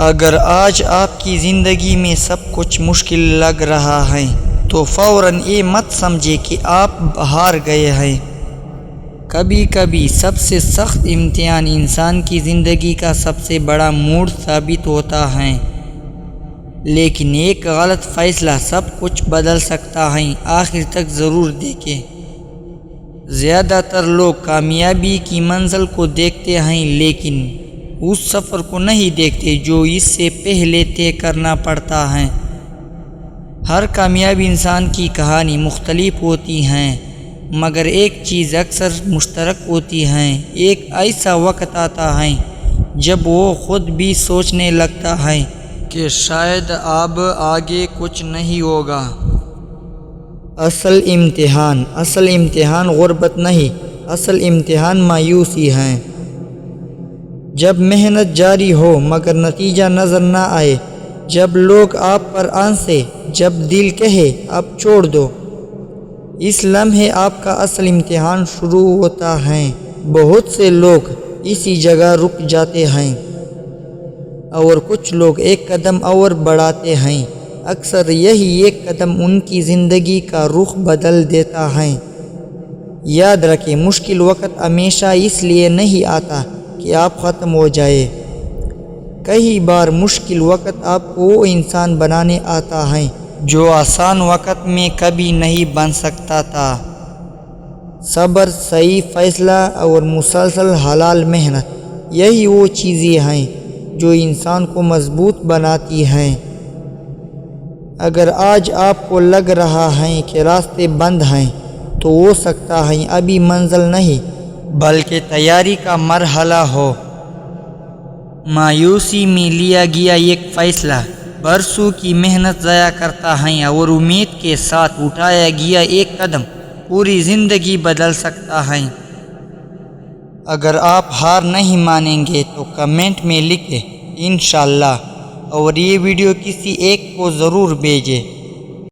اگر آج آپ کی زندگی میں سب کچھ مشکل لگ رہا ہے تو فوراً یہ مت سمجھے کہ آپ ہار گئے ہیں۔ کبھی کبھی سب سے سخت امتحان انسان کی زندگی کا سب سے بڑا موڑ ثابت ہوتا ہے، لیکن ایک غلط فیصلہ سب کچھ بدل سکتا ہے۔ آخر تک ضرور دیکھیں۔ زیادہ تر لوگ کامیابی کی منزل کو دیکھتے ہیں لیکن اس سفر کو نہیں دیکھتے جو اس سے پہلے طے کرنا پڑتا ہے۔ ہر کامیاب انسان کی کہانی مختلف ہوتی ہے، مگر ایک چیز اکثر مشترک ہوتی ہے۔ ایک ایسا وقت آتا ہے جب وہ خود بھی سوچنے لگتا ہے کہ شاید اب آگے کچھ نہیں ہوگا۔ اصل امتحان غربت نہیں، اصل امتحان مایوسی ہے۔ جب محنت جاری ہو مگر نتیجہ نظر نہ آئے، جب لوگ آپ پر ہنسیں، جب دل کہے اب چھوڑ دو، اس لمحے آپ کا اصل امتحان شروع ہوتا ہے۔ بہت سے لوگ اسی جگہ رک جاتے ہیں اور کچھ لوگ ایک قدم اور بڑھاتے ہیں۔ اکثر یہی ایک قدم ان کی زندگی کا رخ بدل دیتا ہے۔ یاد رکھیں، مشکل وقت ہمیشہ اس لیے نہیں آتا کہ آپ ختم ہو جائے۔ کئی بار مشکل وقت آپ کو وہ انسان بنانے آتا ہے جو آسان وقت میں کبھی نہیں بن سکتا تھا۔ صبر، صحیح فیصلہ اور مسلسل حلال محنت، یہی وہ چیزیں ہیں جو انسان کو مضبوط بناتی ہیں۔ اگر آج آپ کو لگ رہا ہے کہ راستے بند ہیں تو ہو سکتا ہے ابھی منزل نہیں بلکہ تیاری کا مرحلہ ہو۔ مایوسی میں لیا گیا ایک فیصلہ برسوں کی محنت ضائع کرتا ہے اور امید کے ساتھ اٹھایا گیا ایک قدم پوری زندگی بدل سکتا ہے۔ اگر آپ ہار نہیں مانیں گے تو کمنٹ میں لکھیں انشاءاللہ، اور یہ ویڈیو کسی ایک کو ضرور بھیجیں۔